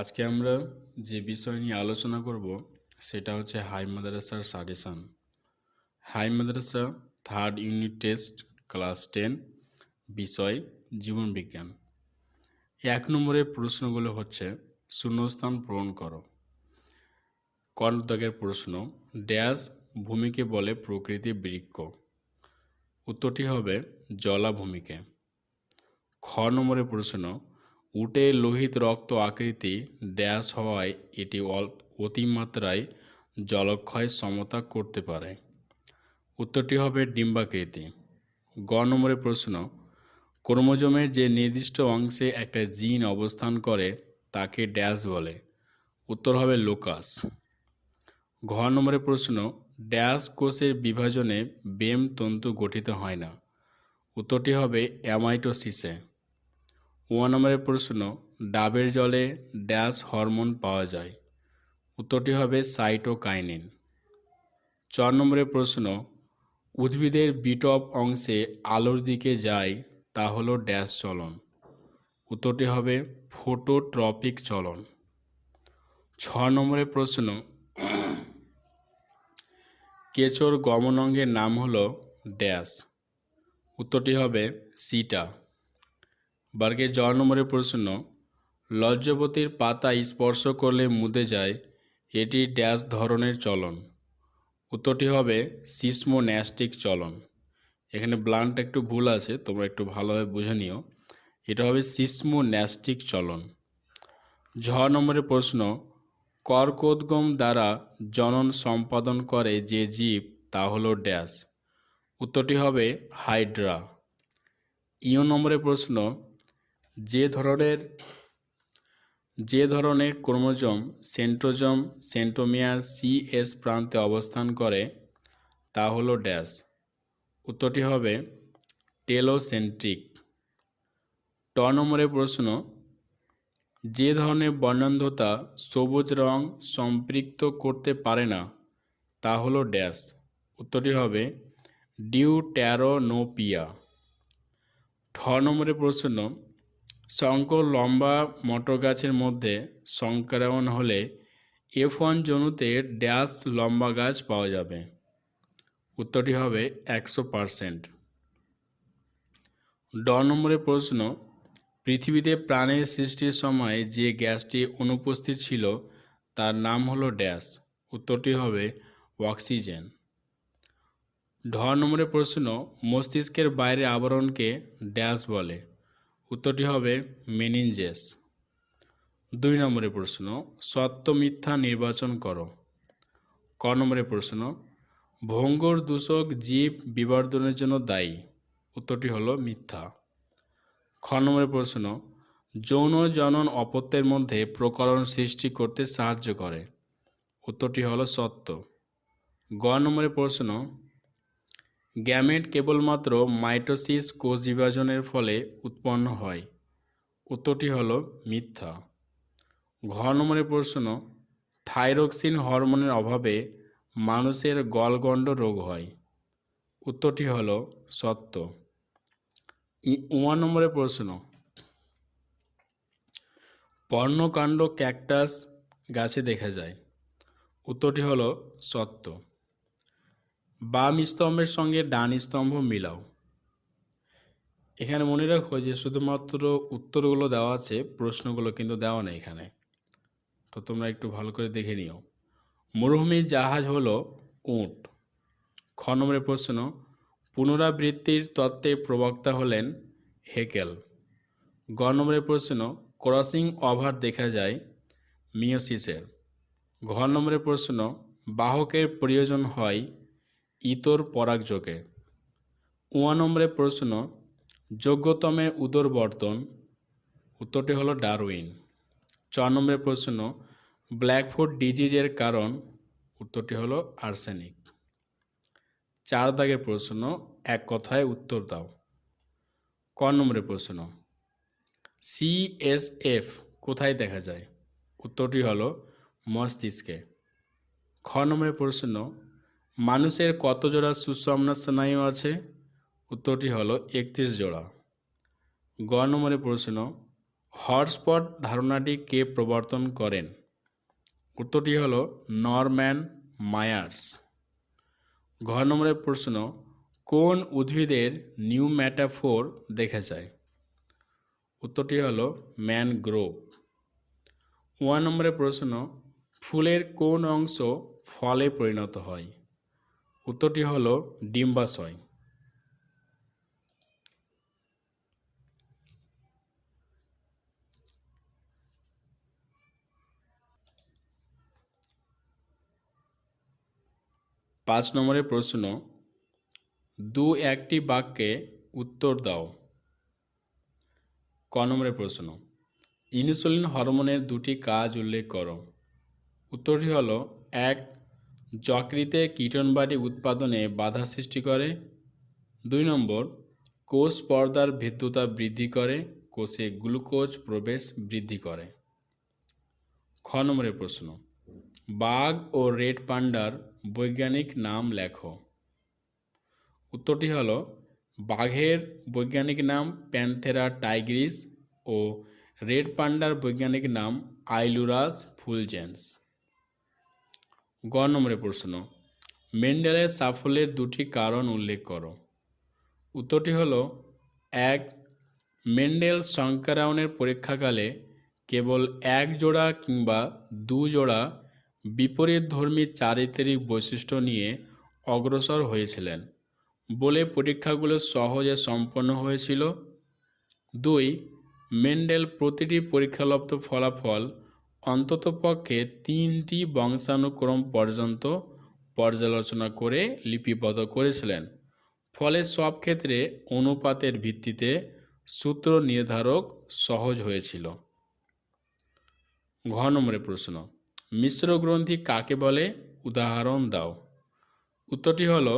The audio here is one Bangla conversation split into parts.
আজকে আমরা যে বিষয় নিয়ে আলোচনা করব সেটা হচ্ছে হাই মাদ্রাসার সাজেশান। হাই মাদ্রাসা থার্ড ইউনিট টেস্ট ক্লাস 10 বিষয় জীবনবিজ্ঞান। 1 নম্বরের প্রশ্নগুলো হচ্ছে শূন্যস্থান পূরণ করো। কর্ণদাগের প্রশ্ন, ড্যাশ ভূমিকে বলে প্রকৃতি বৃক্ষ। উত্তরটি হবে জলাভূমিকে। খ নম্বরের প্রশ্ন, উটের লোহিত রক্ত আকৃতি ড্যাশ হওয়ায় এটি অতিমাত্রায় জলক্ষয় সমতা করতে পারে। উত্তরটি হবে ডিম্বাকৃতি। গ নম্বরের প্রশ্ন, ক্রোমোজোমের যে নির্দিষ্ট অংশে একটা জিন অবস্থান করে তাকে ড্যাশ বলে। উত্তর হবে লোকাস। ঘ নম্বরের প্রশ্ন, ড্যাশ কোষের বিভাজনে বেম তন্তু গঠিত হয় না। উত্তরটি হবে অ্যামাইটোসিসে। 1 নম্বরের প্রশ্ন, ডাবের জলে ড্যাশ হরমোন পাওয়া যায়। উত্তরটি হবে সাইটোকাইনিন। 4 নম্বরের প্রশ্ন, উদ্ভিদের বিটপ অংশে আলোর দিকে যায় তা হলো ড্যাশ চলন। উত্তরটি হবে ফটোট্রপিক চলন। 6 নম্বরের প্রশ্ন, কেঁচোর গমন অঙ্গের নাম হলো ড্যাশ। উত্তরটি হবে সিটা। বর্গের 4 নম্বরের প্রশ্ন, লজ্জপতির পাতা স্পর্শ করলে মুদে যায়, এটি ড্যাশ ধরনের চলন। উত্তরটি হবে সিসমোন্যাস্টিক চলন। এখানে ব্লান্ট একটু ভুল আছে, তোমরা একটু ভালোভাবে বুঝে নিও। এটা হবে সিসমোন্যাস্টিক চলন। 6 নম্বরের প্রশ্ন, কর্কোদ্গম দ্বারা জনন সম্পাদন করে যে জীব তা হলো ড্যাশ। উত্তরটি হবে হাইড্রা। 1 নম্বরের প্রশ্ন, যে ধরনের ক্রোমোজোম সেন্ট্রোজোম সেন্ট্রোমিয়ার সিএস প্রান্তে অবস্থান করে তা হলো ড্যাশ। উত্তরটি হবে টেলোসেন্ট্রিক। 2 নম্বরের প্রশ্ন, যে ধরনের বর্ণান্ধতা সবুজ রং সম্পৃক্ত করতে পারে না তা হলো ড্যাশ। উত্তরটি হবে ডিউটেরোনোপিয়া। 6 নম্বরের প্রশ্ন, শঙ্কর লম্বা মটর গাছের মধ্যে সংক্রমণ হলে F1 জনুতে ড্যাশ লম্বা গাছ পাওয়া যাবে। উত্তরটি হবে 100%। 10 নম্বরের প্রশ্ন, পৃথিবীতে প্রাণের সৃষ্টির সময় যে গ্যাসটি অনুপস্থিত ছিল তার নাম হলো ড্যাশ। উত্তরটি হবে অক্সিজেন। 10 নম্বরের প্রশ্ন, মস্তিষ্কের বাইরের আবরণকে ড্যাশ বলে। উত্তরটি হবে মেনিনজেস। 2 নম্বরের প্রশ্ন, সত্য মিথ্যা নির্বাচন করো। ক নম্বরের প্রশ্ন, ভঙ্গুর দূষক জীব বিবর্ধনের জন্য দায়ী। উত্তরটি হলো মিথ্যা। খ নম্বরের প্রশ্ন, যৌন জনন অপত্যের মধ্যে প্রকরণ সৃষ্টি করতে সাহায্য করে। উত্তরটি হলো সত্য। গ নম্বরের প্রশ্ন, গ্যামেট কেবলমাত্র মাইটোসিস কোষ বিভাজনের ফলে উৎপন্ন হয়। উত্তরটি হলো মিথ্যা। ঘ নম্বরের প্রশ্ন, থাইরক্সিন হরমোনের অভাবে মানুষের গলগণ্ড রোগ হয়। উত্তরটি হলো সত্য। 1 নম্বরের প্রশ্ন, পর্ণকাণ্ড ক্যাকটাস গাছে দেখা যায়। উত্তরটি হলো সত্য। বাম স্তম্ভের সঙ্গে ডান স্তম্ভ মিলাও। এখানে মনে রাখো যে শুধুমাত্র উত্তরগুলো দেওয়া আছে, প্রশ্নগুলো কিন্তু দেওয়া নেই এখানে, তো তোমরা একটু ভালো করে দেখে নিও। মরুভূমির জাহাজ হলো উট। খ নম্বরের প্রশ্ন, পুনরাবৃত্তির তত্ত্বের প্রবক্তা হলেন হেকেল। গ নম্বরের প্রশ্ন, ক্রসিং ওভার দেখা যায় মিওসিসের। ঘ নম্বরের প্রশ্ন, বাহকের প্রয়োজন হয় ইতর পরাগযোগে। 1 নম্বরের প্রশ্ন, যোগ্যতমের উদরবর্তন। উত্তরটি হলো ডারউইন। 4 নম্বরের প্রশ্ন, ব্ল্যাকফুট ডিজিজের কারণ। উত্তরটি হলো আর্সেনিক। 4 দাগের প্রশ্ন, এক কথায় উত্তর দাও। ক নম্বরের প্রশ্ন, CSF কোথায় দেখা যায়। উত্তরটি হলো মস্তিষ্কে। খ নম্বরের প্রশ্ন, মানুষের কত জোড়া সুষুম্না স্নায়ু আছে। উত্তরটি হলো 31 জোড়া। গ নম্বরের প্রশ্ন, হটস্পট ধারণাটি কে প্রবর্তন করেন? উত্তরটি হলো নরম্যান মায়ার্স। ঘ নম্বরের প্রশ্ন, কোন উদ্ভিদের নিউম্যাটাফোর দেখা যায়? উত্তরটি হলো ম্যানগ্রোভ। 1 নম্বরের প্রশ্ন, ফুলের কোন অংশ ফলে পরিণত হয়? উত্তরটি হলো ডিম্বাশয়। 5 নম্বরের প্রশ্ন, দু একটি বাক্যে উত্তর দাও। ক নম্বরের প্রশ্ন, ইনসুলিন হরমোনের দুটি কাজ উল্লেখ করো। উত্তরটি হলো 1, যকৃতে কিটোনবাড়ি উৎপাদনে বাধা সৃষ্টি করে। 2 নম্বর, কোষ পর্দার ভেদ্যতা বৃদ্ধি করে, কোষে গ্লুকোজ প্রবেশ বৃদ্ধি করে। খ নম্বরের প্রশ্ন, বাঘ ও রেড পান্ডার বৈজ্ঞানিক নাম লেখো। উত্তরটি হলো বাঘের বৈজ্ঞানিক নাম প্যান্থেরা টাইগ্রিস ও রেড পান্ডার বৈজ্ঞানিক নাম আইলুরাস ফুলজেন্স। গ নম্বরের প্রশ্ন, মেন্ডেলের সাফল্যের দুটি কারণ উল্লেখ করো। উত্তরটি হলো 1, মেন্ডেল শঙ্করায়নের পরীক্ষাকালে কেবল 1 জোড়া কিংবা 2 জোড়া বিপরীতধর্মী চারিত্রিক বৈশিষ্ট্য নিয়ে অগ্রসর হয়েছিলেন বলে পরীক্ষাগুলো সহজে সম্পন্ন হয়েছিল। 2, মেন্ডেল প্রতিটি পরীক্ষালব্ধ ফলাফল অন্ততপক্ষে 3টি বংশানুক্রম পর্যন্ত পর্যালোচনা করে লিপিবদ্ধ করেছিলেন, ফলে সব ক্ষেত্রে অনুপাতের ভিত্তিতে সূত্র নির্ধারক সহজ হয়েছিল। ঘ নম্বরের প্রশ্ন, মিশ্র গ্রন্থি কাকে বলে? উদাহরণ দাও। উত্তরটি হলো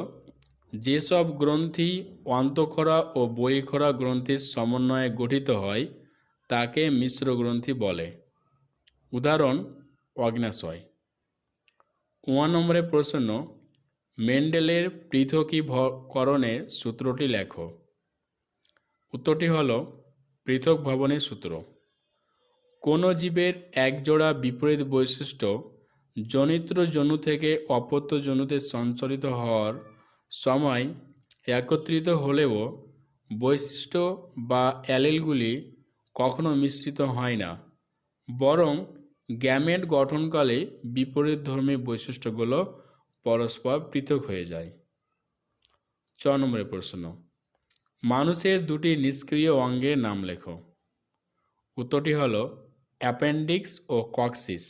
যেসব গ্রন্থি অন্তঃক্ষরা ও বহিঃক্ষরা গ্রন্থির সমন্বয়ে গঠিত হয় তাকে মিশ্র গ্রন্থি বলে। উদাহরণ অগ্ন্যাশয়। 1 নম্বরের প্রশ্ন, মেন্ডেলের পৃথকীকরণের সূত্রটি লেখো। উত্তরটি হলো পৃথক ভবনের সূত্র। কোনো জীবের একজোড়া বিপরীত বৈশিষ্ট্য জনিত্র জনু থেকে অপত্য জনুতে সঞ্চারিত হওয়ার সময় একত্রিত হলেও বৈশিষ্ট্য বা অ্যালিলগুলি কখনো মিশ্রিত হয় না, বরং গ্যামেট গঠনকালে বিপরীতধর্মী বৈশিষ্ট্যগুলো পরস্পর পৃথক হয়ে যায়। 6 নম্বরের প্রশ্ন, মানুষের দুটি নিষ্ক্রিয় অঙ্গের নাম লেখো। উত্তরটি হলো অ্যাপেন্ডিক্স ও কক্সিস।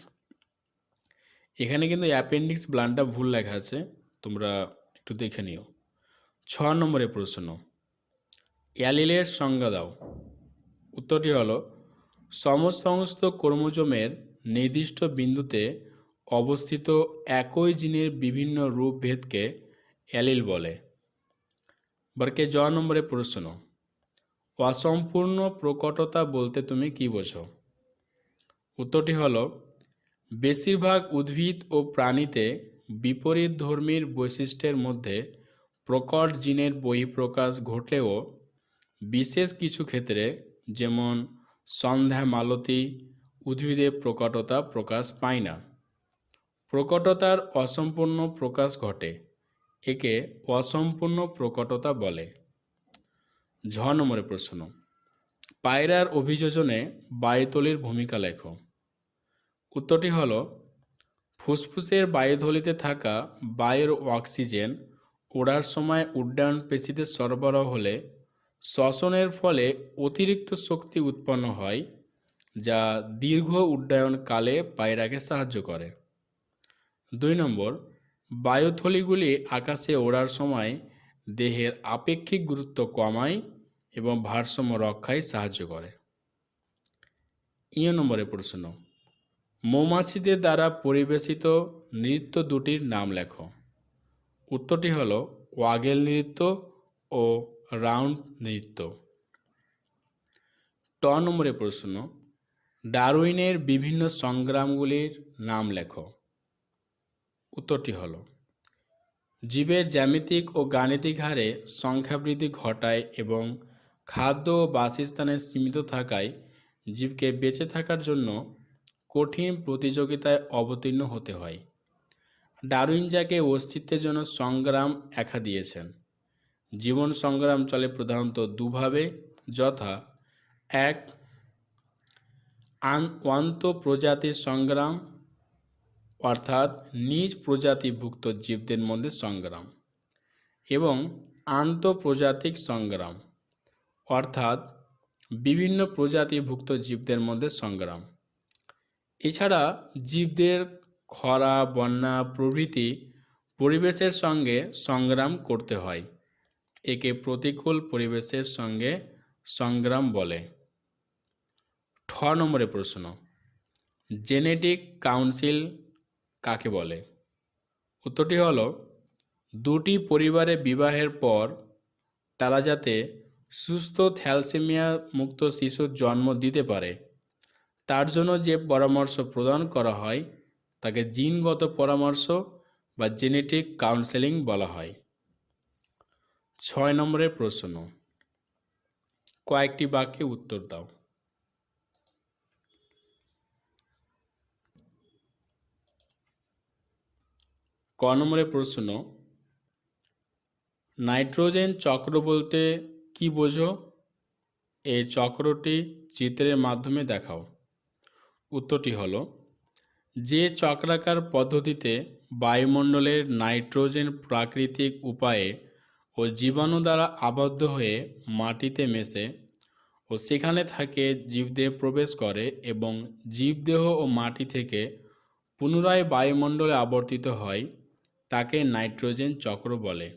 এখানে কিন্তু অ্যাপেন্ডিক্স ব্লান্টটা ভুল লেখা আছে, তোমরা একটু দেখে নিও। 6 নম্বরের প্রশ্ন, অ্যালিলের সংজ্ঞা দাও। উত্তরটি হলো সমস্ত ক্রোমোজোমের নির্দিষ্ট বিন্দুতে অবস্থিত একই জিনের বিভিন্ন রূপভেদকে অ্যালিল বলে। বারকে 9 নম্বরের প্রশ্ন, অসম্পূর্ণ প্রকটতা বলতে তুমি কি বোঝো? উত্তরটি হলো বেশিরভাগ উদ্ভিদ ও প্রাণীতে বিপরীতধর্মীর বৈশিষ্ট্যের মধ্যে প্রকট জিনের বহিঃপ্রকাশ ঘটলেও বিশেষ কিছু ক্ষেত্রে, যেমন সন্ধ্যা মালতী, উদ্ভিদে প্রকটতা প্রকাশ পায় না। প্রকটতার অসম্পূর্ণ প্রকাশ ঘটে, একে অসম্পূর্ণ প্রকটতা বলে। 10 নম্বরের প্রশ্ন, পায়রার অভিযোজনে বায়ুথলির ভূমিকা লেখো। উত্তরটি হলো ফুসফুসের বায়ুথলিতে থাকা বায়ুর অক্সিজেন ওড়ার সময় উড্ডয়ন পেশিতে সরবরাহ হলে শ্বসনের ফলে অতিরিক্ত শক্তি উৎপন্ন হয়, যা দীর্ঘ উড্ডয়নকালে পায়রাকে সাহায্য করে। 2 নম্বর, বায়ুথলিগুলি আকাশে ওড়ার সময় দেহের আপেক্ষিক গুরুত্ব কমায় এবং ভারসাম্য রক্ষায় সাহায্য করে। 3 নম্বরের প্রশ্ন, মৌমাছিদের দ্বারা পরিবেশিত নৃত্য দুটির নাম লেখো। উত্তরটি হলো ওয়াগেল নৃত্য ও রাউন্ড নৃত্য। 10 নম্বরের প্রশ্ন, ডারউইনের বিভিন্ন সংগ্রামগুলির নাম লেখো। উত্তরটি হলো জীবের জ্যামিতিক ও গাণিতিক হারে সংখ্যাবৃদ্ধি ঘটায় এবং খাদ্য ও বাসস্থানে সীমিত থাকায় জীবকে বেঁচে থাকার জন্য কঠিন প্রতিযোগিতায় অবতীর্ণ হতে হয়। ডারউইন যাকে অস্তিত্বের জন্য সংগ্রাম একা দিয়েছেন। জীবন সংগ্রাম চলে প্রধানত দুভাবে, যথা এক, আন্তঃপ্রজাতির সংগ্রাম অর্থাৎ নিজ প্রজাতিভুক্ত জীবদের মধ্যে সংগ্রাম, এবং আন্তঃপ্রজাতিক সংগ্রাম অর্থাৎ বিভিন্ন প্রজাতিভুক্ত জীবদের মধ্যে সংগ্রাম। এছাড়া জীবদের খরা, বন্যা প্রভৃতি পরিবেশের সঙ্গে সংগ্রাম করতে হয়। একে প্রতিকূল পরিবেশের সঙ্গে সংগ্রাম বলে। 6 নম্বরের প্রশ্ন, জেনেটিক কাউন্সিল কাকে বলে? উত্তরটি হলো, দুটি পরিবারে বিবাহের পর তারা যাতে সুস্থ থ্যালাসেমিয়া মুক্ত শিশুর জন্ম দিতে পারে তার জন্য যে পরামর্শ প্রদান করা হয় তাকে জিনগত পরামর্শ বা জেনেটিক কাউন্সেলিং বলা হয়। 6 নম্বরের প্রশ্ন, কয়েকটি বাক্যে উত্তর দাও। ক নম্বরের প্রশ্ন, নাইট্রোজেন চক্র বলতে কি বোঝো? এই চক্রটি চিত্রের মাধ্যমে দেখাও। উত্তরটি হলো, যে চক্রাকার পদ্ধতিতে বায়ুমণ্ডলের নাইট্রোজেন প্রাকৃতিক উপায়ে ও জীবাণু দ্বারা আবদ্ধ হয়ে মাটিতে মেশে ও সেখানে থাকে জীবদেহে প্রবেশ করে এবং জীবদেহ ও মাটি থেকে পুনরায় বায়ুমণ্ডলে আবর্তিত হয় তাকে নাইট্রোজেন চক্র বলে।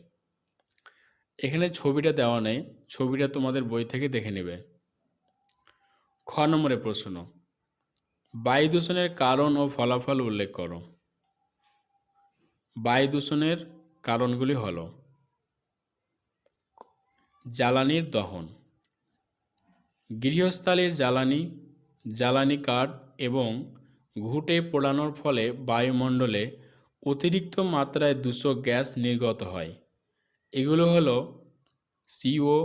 এখানে ছবিটা দেওয়া নেই, ছবিটা তোমাদের বই থেকে দেখে নেবে। খ নম্বরের প্রশ্ন, বায়ু দূষণের কারণ ও ফলাফল উল্লেখ করো। বায়ু দূষণের কারণগুলি হল জ্বালানির দহন, গৃহস্থালির জ্বালানি, জ্বালানি কাঠ এবং ঘুঁটে পোড়ানোর ফলে বায়ুমণ্ডলে অতিরিক্ত মাত্রায় দূষক গ্যাস নির্গত হয়। এগুলো হলো CO,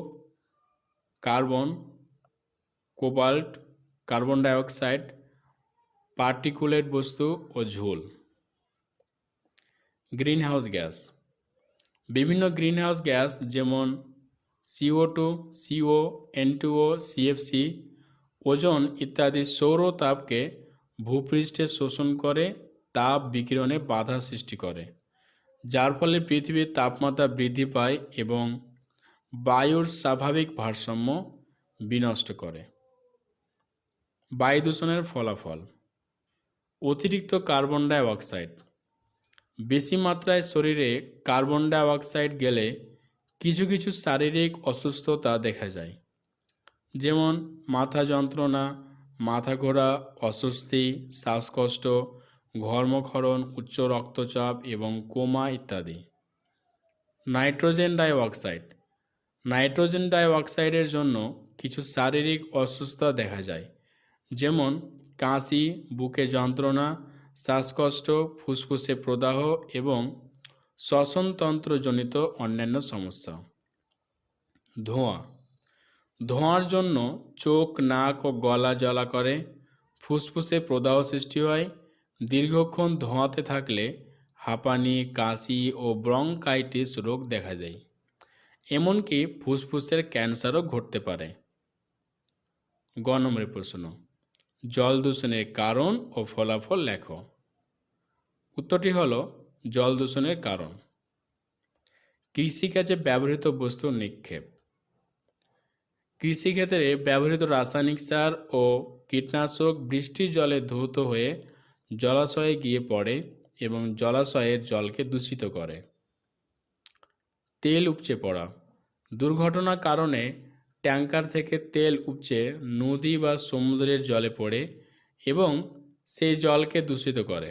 carbon, cobalt, carbon dioxide, particulate বস্তু ও ঝুল। গ্রিনহাউস গ্যাস, বিভিন্ন গ্রিনহাউস গ্যাস যেমন CO2, CO, N2O, CFC, ozone ইত্যাদি সৌর তাপকে ভূপৃষ্ঠে শোষণ করে তাপ বিকিরণে বাধা সৃষ্টি করে, যার ফলে পৃথিবীর তাপমাত্রা বৃদ্ধি পায় এবং বায়ুর স্বাভাবিক ভারসাম্য বিনষ্ট করে। বায়ু দূষণের ফলাফল, অতিরিক্ত কার্বন ডাই অক্সাইড, বেশি মাত্রায় শরীরে কার্বন ডাই অক্সাইড গেলে কিছু কিছু শারীরিক অসুস্থতা দেখা যায়, যেমন মাথা যন্ত্রণা, মাথা ঘোরা, অস্বস্তি, শ্বাসকষ্ট, ঘর্মক্ষরণ, উচ্চ রক্তচাপ এবং কোমা ইত্যাদি। Nitrogen die oxide, nitrogen die অক্সাইডের জন্য কিছু শারীরিক অসুস্থতা দেখা যায়, যেমন কাশি, বুকে যন্ত্রণা, শ্বাসকষ্ট, ফুসফুসে প্রদাহ এবং শ্বসনতন্ত্রজনিত অন্যান্য সমস্যা। ধোঁয়া, ধোঁয়ার জন্য চোখ, নাক ও গলা জ্বালা করে, ফুসফুসে প্রদাহ সৃষ্টি হয়। দীর্ঘক্ষণ ধোঁয়াতে থাকলে হাঁপানি, কাশি ও ব্রঙ্কাইটিস রোগ দেখা দেয়। এমনকি ফুসফুসের ক্যান্সারও ঘটতে পারে। গ নম্বরের প্রশ্ন, জল দূষণের কারণ ও ফলাফল লেখো। উত্তরটি হলো, জল দূষণের কারণ কৃষিকাজে ব্যবহৃত বস্তুর নিক্ষেপ। কৃষিক্ষেত্রে ব্যবহৃত রাসায়নিক সার ও কীটনাশক বৃষ্টির জলে ধৌত হয়ে জলাশয়ে গিয়ে পড়ে এবং জলাশয়ের জলকে দূষিত করে। তেল উপচে পড়া, দুর্ঘটনার কারণে ট্যাঙ্কার থেকে তেল উপচে নদী বা সমুদ্রের জলে পড়ে এবং সেই জলকে দূষিত করে।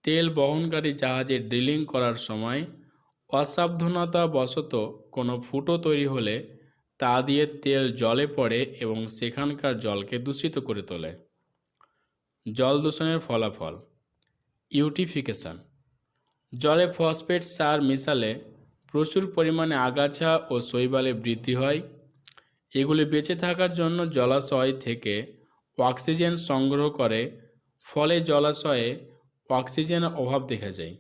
তেল বহনকারী জাহাজে ড্রিলিং করার সময় অসাবধানতাবশত কোনো ফুটো তৈরি হলে তা দিয়ে তেল জলে পড়ে এবং সেখানকার জলকে দূষিত করে তোলে। জল দূষণের ফলাফল, ইউটিফিকেশন, জলে ফসফেট সার মিশালে প্রচুর পরিমাণে আগাছা ও শৈবালে বৃদ্ধি হয়। এগুলি বেঁচে থাকার জন্য জলাশয় থেকে অক্সিজেন সংগ্রহ করে, ফলে জলাশয়ে অক্সিজেনের অভাব দেখা যায়।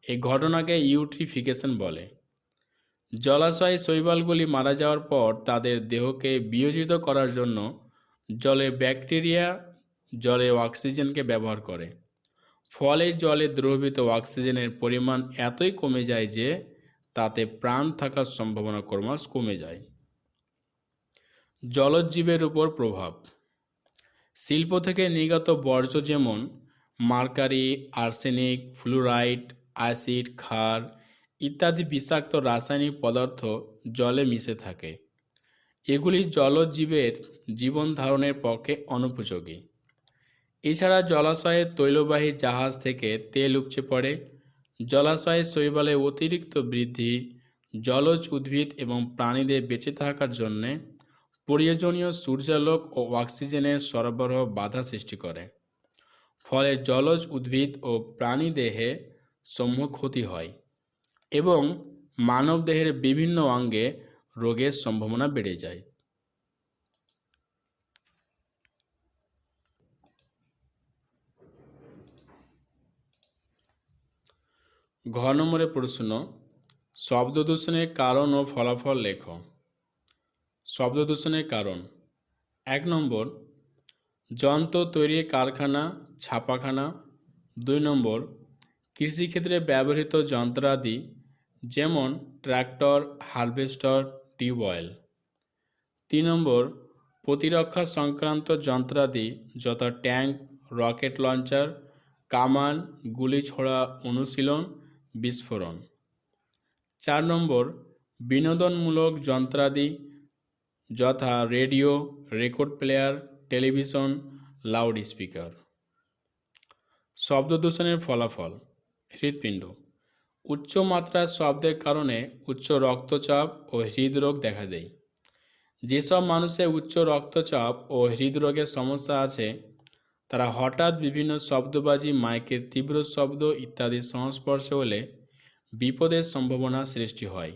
এই ঘটনাকে ইউট্রিফিকেশন বলে। জলাশয়ে শৈবালগুলি মারা যাওয়ার পর তাদের দেহকে বিয়োজিত করার জন্য জলে ব্যাকটেরিয়া জলে অক্সিজেনকে ব্যবহার করে। ফলে জলে দ্রবীভূত অক্সিজেনের পরিমাণ এতই কমে যায় যে তাতে প্রাণ থাকার সম্ভাবনা ক্রমশ কমে যায়। জলজ জীবের উপর প্রভাব। শিল্প থেকে নির্গত বর্জ্য যেমন মার্কারি, আর্সেনিক, ফ্লুরাইড, অ্যাসিড, ক্ষার ইত্যাদি বিষাক্ত রাসায়নিক পদার্থ জলে মিশে থাকে। এগুলি জলজ জীবের জীবন ধারণের পক্ষে অনুপযোগী। এছাড়া জলাশয়ে তৈলবাহী জাহাজ থেকে তেল উপচে পড়ে। জলাশয়ে শৈবালের অতিরিক্ত বৃদ্ধি জলজ উদ্ভিদ এবং প্রাণীদের বেঁচে থাকার জন্যে প্রয়োজনীয় সূর্যালোক ও অক্সিজেনের সরবরাহ বাধা সৃষ্টি করে। ফলে জলজ উদ্ভিদ ও প্রাণী দেহে সমূহ ক্ষতি হয় এবং মানবদেহের বিভিন্ন অঙ্গে রোগের সম্ভাবনা বেড়ে যায়। ঘ নম্বরের প্রশ্ন, শব্দ দূষণের কারণ ও ফলাফল লেখো। শব্দ দূষণের কারণ: 1 নম্বর, যন্ত্র তৈরির কারখানা, ছাপাখানা। 2 নম্বর, কৃষিক্ষেত্রে ব্যবহৃত যন্ত্রাদি যেমন ট্র্যাক্টর, হারভেস্টার, টিউবওয়েল। 3 নম্বর, প্রতিরক্ষা সংক্রান্ত যন্ত্রাদি যথা ট্যাঙ্ক, রকেট লঞ্চার, কামান, গুলি ছোড়া অনুশীলন, বিস্ফোরণ। 4 নম্বর, বিনোদনমূলক যন্ত্রাদি যথা radio, record player, television, loud speaker. শব্দ দূষণের ফলাফল: হৃৎপিণ্ড। উচ্চ মাত্রার শব্দের কারণে উচ্চ রক্তচাপ ও হৃদরোগ দেখা দেয়। যেসব মানুষের উচ্চ রক্তচাপ ও হৃদরোগের সমস্যা আছে তারা হঠাৎ বিভিন্ন শব্দবাজি, মাইকের তীব্র শব্দ ইত্যাদির সংস্পর্শে হলে বিপদের সম্ভাবনা সৃষ্টি হয়,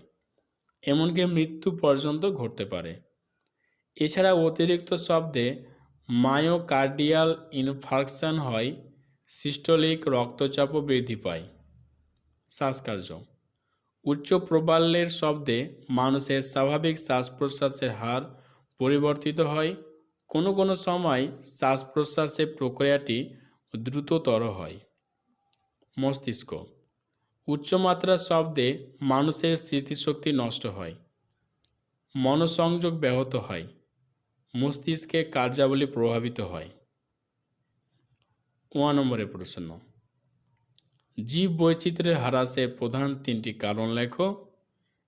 এমনকি মৃত্যু পর্যন্ত ঘটতে পারে। এছাড়া অতিরিক্ত শব্দে মায়োকার্ডিয়াল ইনফার্কশন হয়, সিস্টোলিক রক্তচাপও বৃদ্ধি পায়। শ্বাসকার্য: উচ্চ প্রবাল্যের শব্দে মানুষের স্বাভাবিক শ্বাস প্রশ্বাসের হার পরিবর্তিত হয়। কোনো কোনো সময় শ্বাস প্রশ্বাসের প্রক্রিয়াটি দ্রুততর হয়। মস্তিষ্ক: উচ্চমাত্রার শব্দে মানুষের স্মৃতিশক্তি নষ্ট হয়, মনোসংযোগ ব্যাহত হয়, মস্তিষ্কের কার্যাবলী প্রভাবিত হয়। 1 নম্বরের প্রশ্ন, জীব বৈচিত্র্যের হ্রাসের প্রধান 3টি কারণ লেখো।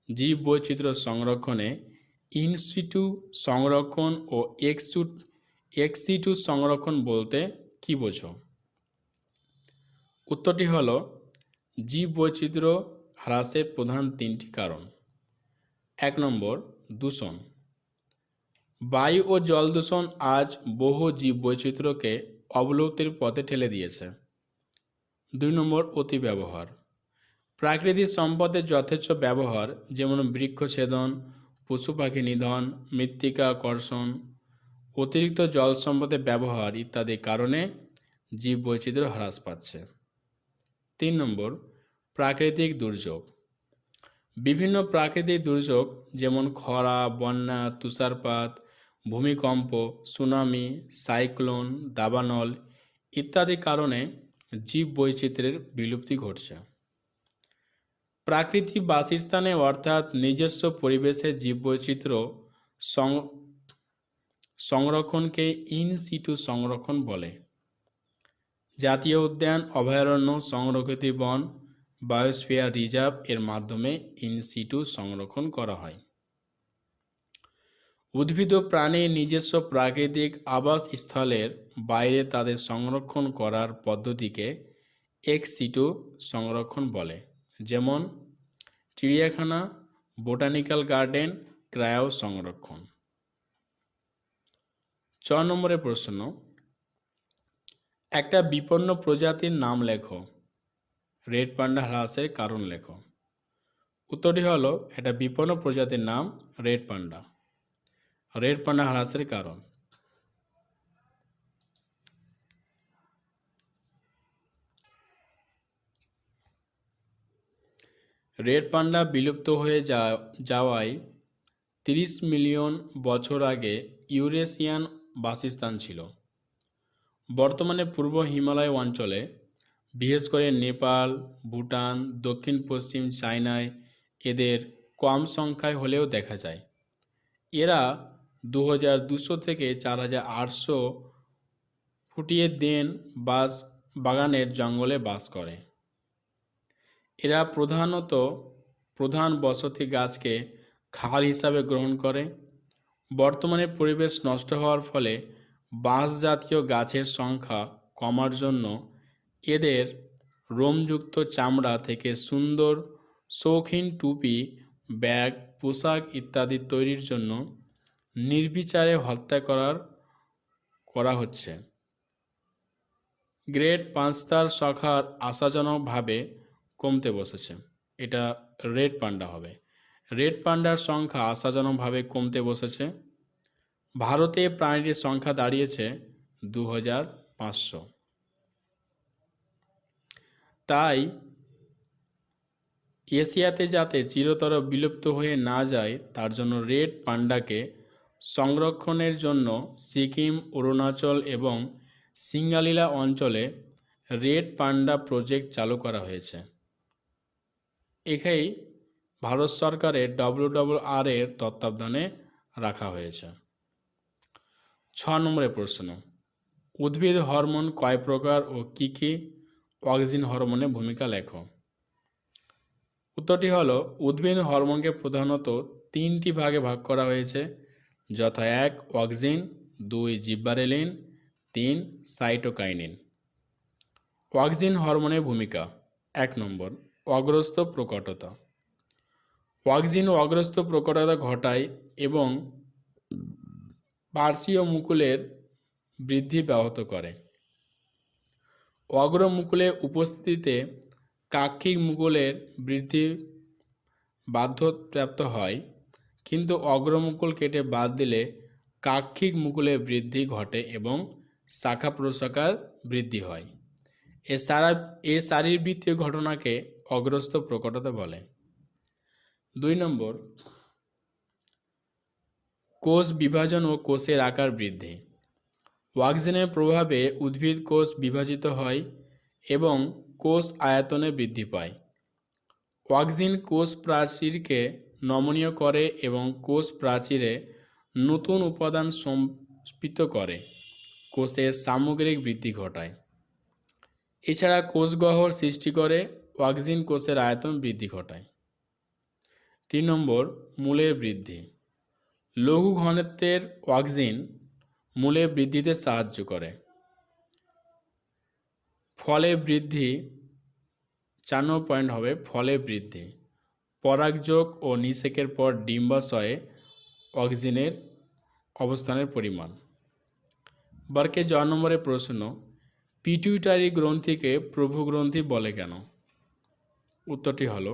জীব বৈচিত্র্য সংরক্ষণে ইনসিটু সংরক্ষণ ও এক্সিটু সংরক্ষণ বলতে কী বোঝো? উত্তরটি হল জীব বৈচিত্র্য হ্রাসের প্রধান 3টি কারণ। 1 নম্বর, দূষণ। বায়ু ও জল দূষণ আজ বহু জীব বৈচিত্র্যকে অবলুপ্তির পথে ঠেলে দিয়েছে। 2 নম্বর, অতি ব্যবহার। প্রাকৃতিক সম্পদের যথেচ্ছ ব্যবহার যেমন বৃক্ষছেদন, পশু পাখি নিধন, মৃত্তিকা কর্ষণ, অতিরিক্ত জল সম্পদের ব্যবহার ইত্যাদির কারণে জীব বৈচিত্র্য হ্রাস পাচ্ছে। 3 নম্বর, প্রাকৃতিক দুর্যোগ। বিভিন্ন প্রাকৃতিক দুর্যোগ যেমন খরা, বন্যা, তুষারপাত, ভূমিকম্প, সুনামি, সাইক্লোন, দাবানল ইত্যাদি কারণে জীব বৈচিত্র্যের বিলুপ্তি ঘটছে। প্রাকৃতিক বাসস্থানে অর্থাৎ নিজস্ব পরিবেশে জীববৈচিত্র্য সংরক্ষণকে ইন সিটু সংরক্ষণ বলে। জাতীয় উদ্যান, অভয়ারণ্য, সংরক্ষিত বন, বায়োস্ফিয়ার রিজার্ভ এর মাধ্যমে ইন সিটু সংরক্ষণ করা হয়। উদ্ভিদ ও প্রাণীর নিজস্ব প্রাকৃতিক আবাসস্থলের বাইরে তাদের সংরক্ষণ করার পদ্ধতিকে এক্স সিটু সংরক্ষণ বলে, যেমন চিড়িয়াখানা, বোটানিক্যাল গার্ডেন, ক্রায়ো সংরক্ষণ। 4 নম্বরের প্রশ্ন, একটা বিপন্ন প্রজাতির নাম লেখো। রেড পান্ডা হ্রাসের কারণ লেখো। উত্তরটি হলো একটা বিপন্ন প্রজাতির নাম রেড পান্ডা। রেড পান্ডা হ্রাসের কারণ। রেড পান্ডা বিলুপ্ত হয়ে যাওয়ায় 30 মিলিয়ন বছর আগে ইউরেশিয়ান বাসস্থান ছিল। বর্তমানে পূর্ব হিমালয় অঞ্চলে, বিশেষ করে নেপাল, ভুটান, দক্ষিণ পশ্চিম চায়নায় এদের কম সংখ্যায় হলেও দেখা যায়। এরা 2200 থেকে 4800 ফুটিয়ে দেন বাগানের জঙ্গলে বাস করে। এরা প্রধান বসতি গাছকে খাল হিসাবে গ্রহণ করে। বর্তমানে পরিবেশ নষ্ট হওয়ার ফলে বাঁশ জাতীয় গাছের সংখ্যা কমার জন্য এদের রোমযুক্ত চামড়া থেকে সুন্দর শৌখিন টুপি, ব্যাগ, পোশাক ইত্যাদি তৈরির জন্য নির্বিচারে হত্যা করা হচ্ছে। গ্রেট পাঁচতার সংখ্যা আশাজনকভাবে কমতে বসেছে। এটা রেড পান্ডা হবে। রেড পান্ডার সংখ্যা আশাজনকভাবে কমতে বসেছে। ভারতে প্রাণীটির সংখ্যা দাঁড়িয়েছে 2500। তাই এশিয়াতে যাতে চিরতর বিলুপ্ত হয়ে না যায় তার জন্য রেড পান্ডাকে সংরক্ষণের জন্য সিকিম, অরুণাচল এবং সিঙ্গালীলা অঞ্চলে রেড পান্ডা প্রজেক্ট চালু করা হয়েছে। একেই ভারত সরকারের WWR এর তত্ত্বাবধানে রাখা হয়েছে। 6 নম্বরের প্রশ্ন, উদ্ভিদ হরমোন কয় প্রকার ও কী কী? অক্সিন হরমোনের ভূমিকা লেখো। উত্তরটি হলো, উদ্ভিদ হরমোনকে প্রধানত 3টি ভাগে ভাগ করা হয়েছে, যথা 1 অক্সিন, 2 জিব্বারেলিন, 3 সাইটোকাইনিন। অক্সিন হরমোনের ভূমিকা। 1 নম্বর, অগ্রস্ত প্রকটতা। অক্সিন অগ্রস্ত প্রকটতা ঘটায় এবং পার্শ্বীয় মুকুলের বৃদ্ধি ব্যাহত করে। অগ্রমুকুলের উপস্থিতিতে কাক্ষিক মুকুলের বৃদ্ধি বাধাপ্রাপ্ত হয়, কিন্তু অগ্রমুকুল কেটে বাদ দিলে কাক্ষিক মুকুলের বৃদ্ধি ঘটে এবং শাখা প্রশাখার বৃদ্ধি হয়। এ শারীরবৃত্তীয় ঘটনাকে অগ্রস্ত প্রকটতা বলে। 2 নম্বর, কোষ বিভাজন ও কোষের আকার বৃদ্ধি। অক্সিনের প্রভাবে উদ্ভিদ কোষ বিভাজিত হয় এবং কোষ আয়তনে বৃদ্ধি পায়। অক্সিন কোষ প্রাচীরকে নমনীয় করে এবং কোষ প্রাচীরে নতুন উপাদান সম্পৃক্ত করে কোষের সামগ্রিক বৃদ্ধি ঘটায়। এছাড়া কোষগহ্বর সৃষ্টি করে অক্সিন কোষের আয়তন বৃদ্ধি ঘটায়। 3 নম্বর, মূলের বৃদ্ধি। লঘু ঘনত্বের অক্সিন মূলের বৃদ্ধিতে সাহায্য করে। ফলে বৃদ্ধি 4 নম্বর পয়েন্ট হবে ফলে বৃদ্ধি। পরাগযোগ ও নিষেকের পর ডিম্বাশয়ে অক্সিনের অবস্থানের পরিমাণ। বারকে 4 নম্বরের প্রশ্ন, পিটুইটারি গ্রন্থিকে প্রভু গ্রন্থি বলে কেন? উত্তরটি হলো,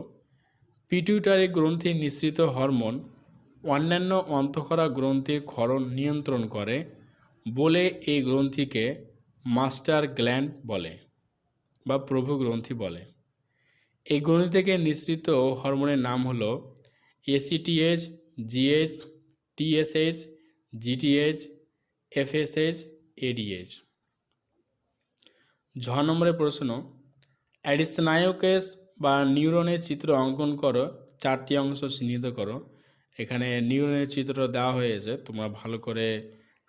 পিটুইটারি গ্রন্থি নিঃসৃত হরমোন অন্যান্য অন্তঃক্ষরা গ্রন্থির ক্ষরণ নিয়ন্ত্রণ করে বলে এই গ্রন্থিকে মাস্টার গ্ল্যান্ড বলে বা প্রভু গ্রন্থি বলে। এই গ্রন্থি থেকে নিঃসৃত হরমোনের নাম হলো ACTH, GH, TSH, GTH, FSH, ADH। 6 নম্বরের প্রশ্ন, স্নায়ুকেশ বা নিউরনের চিত্র অঙ্কন করো, 4টি অংশ চিহ্নিত করো। এখানে নিউরনের চিত্র দেওয়া হয়েছে, তোমরা ভালো করে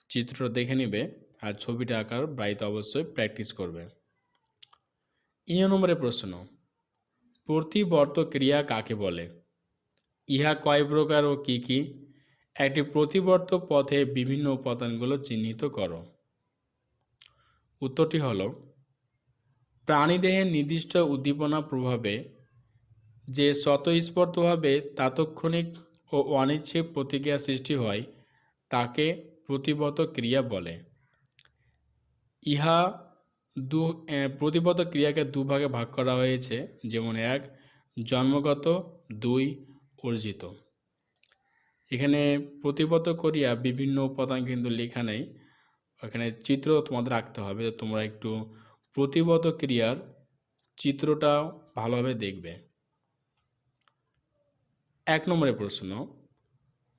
চিত্র দেখে নিবে আর ছবিটা আঁকার বাড়িতে অবশ্যই প্র্যাকটিস করবে। 9 নম্বরের প্রশ্ন, প্রতিবর্ত ক্রিয়া কাকে বলে? ইহা কয় প্রকার ও কি কি? একটি প্রতিবর্ত পথে বিভিন্ন উপাদানগুলো চিহ্নিত করো। উত্তরটি হলো, প্রাণীদেহের নির্দিষ্ট উদ্দীপনা প্রভাবে যে স্বতঃস্ফূর্তভাবে তাৎক্ষণিক ও অনিচ্ছাকৃত প্রতিক্রিয়া সৃষ্টি হয় তাকে প্রতিবর্ত ক্রিয়া বলে। প্রতিবর্ত ক্রিয়াকে 2 ভাগে ভাগ করা হয়েছে, যেমন 1 জন্মগত, 2 অর্জিত। এখানে প্রতিবদ্ধ করিয়া বিভিন্ন উপাদান কিন্তু লেখা নেই, এখানে চিত্র তোমাদের আঁকতে হবে। তোমরা একটু প্রতিবদ্ধ ক্রিয়ার চিত্রটা ভালোভাবে দেখবে। 1 নম্বরের প্রশ্ন,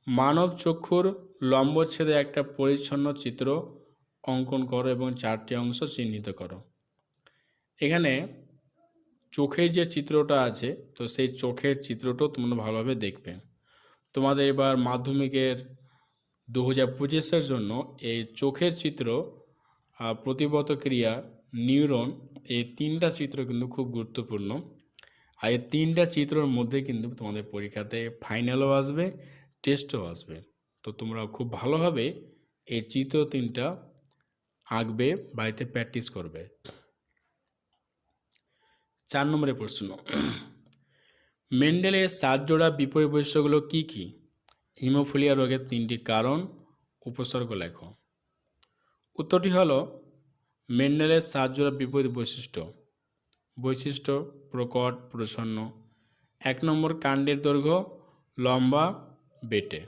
মানব চক্ষুর লম্বচ্ছেদে একটা পরিচ্ছন্ন চিত্র অঙ্কন করো এবং 4টি অংশ চিহ্নিত করো। এখানে চোখের যে চিত্রটা আছে, তো সেই চোখের চিত্রটাও তোমরা ভালোভাবে দেখবে। তোমাদের এবার মাধ্যমিকের 2025-এর জন্য এই চোখের চিত্র, প্রতিবদ্ধ ক্রিয়া, নিউরন, এই 3টা চিত্র কিন্তু খুব গুরুত্বপূর্ণ। আর এই 3টা চিত্রের মধ্যে কিন্তু তোমাদের পরীক্ষাতে ফাইনালও আসবে, টেস্টও আসবে। তো তোমরা খুব ভালোভাবে এই চিত্র 3টা আঁকবে, বাড়িতে প্র্যাকটিস করবে। 4 নম্বরের প্রশ্ন, মেন্ডেলের 7 জোড়া বিপরীত বৈশিষ্ট্যগুলো কী কী? হিমোফিলিয়া রোগের 3টি কারণ, উপসর্গ লেখো। উত্তরটি হলো মেন্ডেলের 7 জোড়া বিপরীত বৈশিষ্ট্য প্রকট, প্রচ্ছন্ন। 1 নম্বর, কাণ্ডের দৈর্ঘ্য লম্বা, বেটে।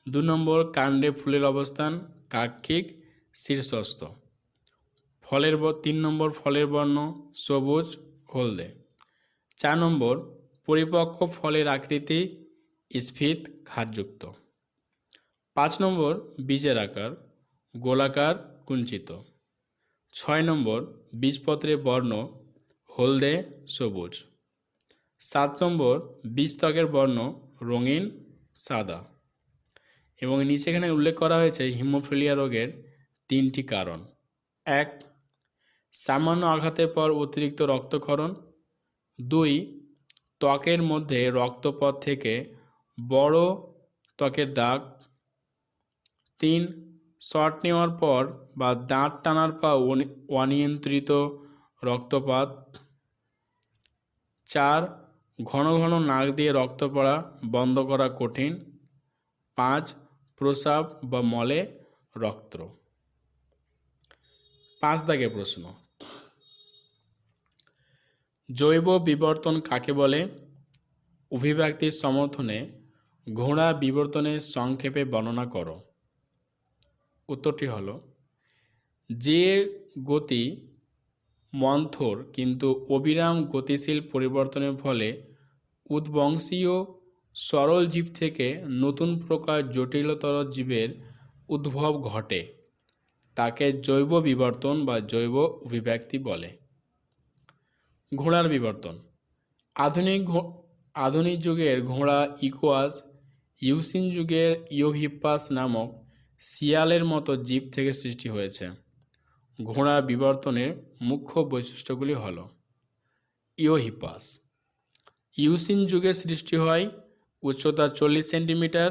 2 নম্বর, কাণ্ডে ফুলের অবস্থান কাক্ষিক, শীর্ষস্থ। 3 নম্বর, ফলের বর্ণ সবুজ, হলদে। 4 নম্বর, পরিপক্ক ফলের আকৃতি স্ফীত, খাদযুক্ত। 5 নম্বর, বীজের আকার গোলাকার, কুঞ্চিত। 6 নম্বর, বীজপত্রের বর্ণ হলদে, সবুজ। 7 নম্বর, বীজত্বকের বর্ণ রঙিন, সাদা। এবং নিচে এখানে উল্লেখ করা হয়েছে হিমোফিলিয়া রোগের 3টি কারণ। 1, সামান্য আঘাতের পর অতিরিক্ত রক্তক্ষরণ। 2, ত্বকের মধ্যে রক্তপথ থেকে বড় ত্বকের দাগ। 3, শট নেওয়ার পর বা দাঁত টানার পর অনিয়ন্ত্রিত রক্তপাত। 4, ঘন ঘন নাক দিয়ে রক্ত পড়া বন্ধ করা কঠিন। 5, প্রস্রাব বা মলে রক্ত। 5 দাগের প্রশ্ন, জৈব বিবর্তন কাকে বলে? অভিব্যক্তির সমর্থনে ঘোড়া বিবর্তনের সংক্ষেপে বর্ণনা করো। উত্তরটি হলো, যে গতি মন্থর কিন্তু অবিরাম গতিশীল পরিবর্তনের ফলে উদ্বংশীয় সরল জীব থেকে নতুন প্রকার জটিলতর জীবের উদ্ভব ঘটে, তাকে জৈব বিবর্তন বা জৈব অভিব্যক্তি বলে। ঘোড়ার বিবর্তন, আধুনিক যুগের ঘোড়া ইকোয়াস ইউসিন যুগের ইওহিপ্পাস নামক শিয়ালের মতো জীব থেকে সৃষ্টি হয়েছে। ঘোড়া বিবর্তনের মুখ্য বৈশিষ্ট্যগুলি হল, ইওহিপ্পাস ইউসিন যুগে সৃষ্টি হয়, উচ্চতা 40 সেন্টিমিটার,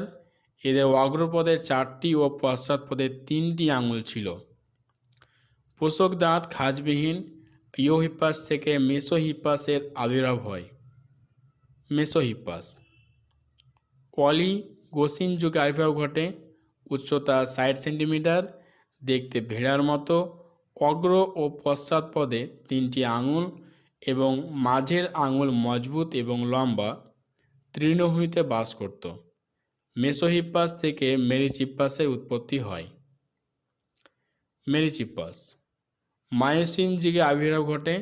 এদের অগ্রপদে 4টি ও পশ্চাৎপদে 3টি আঙুল ছিল। পোষক দাঁত খাঁজবিহীন। ইওহিপ্পাস থেকে মেসোহিপ্পাসের আবির্ভাব হয়। মেসোহিপ্পাস অলিগোসিন যুগে আবির্ভাব ঘটে, উচ্চতা 60 সেন্টিমিটার, দেখতে ভেড়ার মতো, অগ্র ও পশ্চাৎপদে 3টি আঙুল এবং মাঝের আঙুল মজবুত এবং লম্বা, তৃণভূমিতে বাস করত। মেসোহিপ্পাস থেকে মেরিচিপ্পাসের উৎপত্তি হয়। মেরিচিপ্পাস মায়োসিন যুগে আবির্ভাব ঘটে,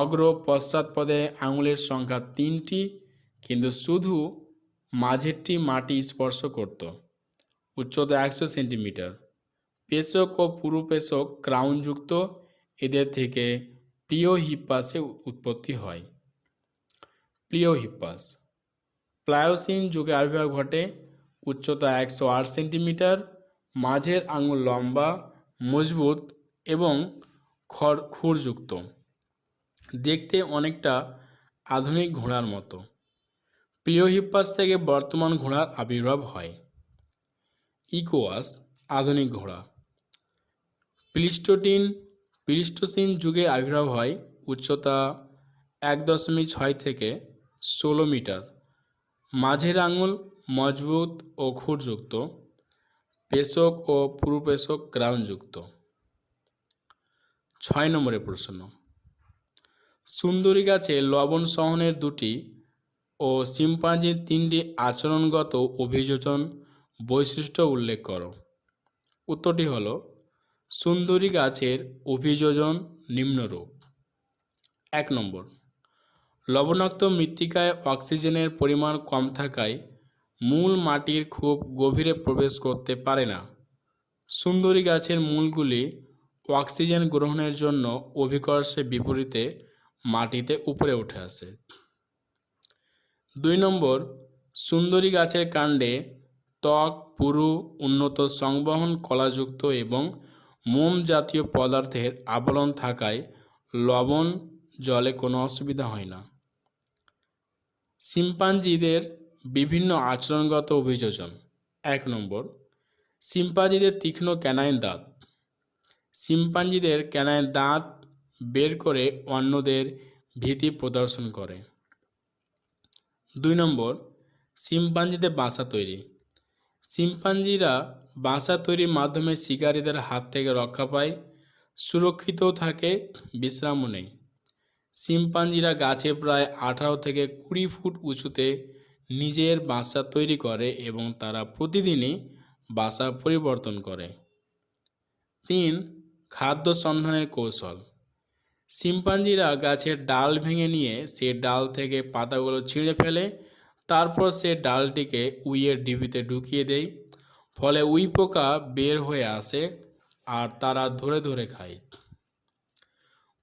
অগ্র পশ্চাৎপদে আঙুলের সংখ্যা 3টি, কিন্তু শুধু মাঝেরটি মাটি স্পর্শ করত। উচ্চতা 100 সেন্টিমিটার, পেশক ও পুরুপেশক ক্রাউনযুক্ত, এদের থেকে প্লিওহিপ্পাসে উৎপত্তি হয়। প্লিওহিপ্পাস প্লায়োসিন যুগে আবির্ভাব ঘটে, উচ্চতা 108 সেন্টিমিটার, মাঝের আঙুল লম্বা, মজবুত এবং খুরযুক্ত, দেখতে অনেকটা আধুনিক ঘোড়ার মতো। প্লিওহিপ্পাস থেকে বর্তমান ঘোড়ার আবির্ভাব হয়। ইকোয়াস আধুনিক ঘোড়া। প্লিস্টোসিন যুগে আবির্ভাব হয়, উচ্চতা 1.6 থেকে 16 মিটার, মাঝের আঙুল মজবুত ও খুরযুক্ত, পেশক ও পুরুপেশক ক্রাউনযুক্ত। 6 নম্বরের প্রশ্ন, সুন্দরী গাছে লবণ সহনের 2টি ও শিম্পাঞ্জির 3টি আচরণগত অভিযোজন বৈশিষ্ট্য উল্লেখ করো। উত্তরটি হলো সুন্দরী গাছের অভিযোজন নিম্নরূপ। 1 নম্বর, লবণাক্ত মৃত্তিকায় অক্সিজেনের পরিমাণ কম থাকায় মূল মাটির খুব গভীরে প্রবেশ করতে পারে না। সুন্দরী গাছের মূলগুলি অক্সিজেন গ্রহণের জন্য অভিকর্ষে বিপরীতে মাটিতে উপরে উঠে আসে। 2 নম্বর, সুন্দরী গাছের কাণ্ডে ত্বক পুরু উন্নত সংবহন কলাযুক্ত এবং মোম জাতীয় পদার্থের আবরণ থাকায় লবণ জলে কোনো অসুবিধা হয় না। শিম্পাঞ্জিদের বিভিন্ন আচরণগত অভিযোজন। 1 নম্বর, শিম্পাঞ্জিদের তীক্ষ্ণ ক্যানাইন দাঁত। শিম্পাঞ্জিদের ক্যানাইন দাঁত বের করে অন্যদের ভীতি প্রদর্শন করে। 2 নম্বর, শিম্পাঞ্জিদের বাসা তৈরি। শিম্পাঞ্জিরা বাসা তৈরির মাধ্যমে শিকারীদের হাত থেকে রক্ষা পায়, সুরক্ষিতও থাকে, বিশ্রামও নেই। শিম্পাঞ্জিরা গাছে প্রায় 18 থেকে 20 ফুট উঁচুতে নিজের বাসা তৈরি করে এবং তারা প্রতিদিনই বাসা পরিবর্তন করে। 3. খাদ্য সন্ধানের কৌশল। শিম্পাঞ্জিরা গাছের ডাল ভেঙে নিয়ে সে ডাল থেকে পাতাগুলো ছিঁড়ে ফেলে, তারপর সে ডালটিকে উইয়ের ডিবিতে ঢুকিয়ে দেয়, ফলে উই পোকা বের হয়ে আসে আর তারা ধরে ধরে খায়।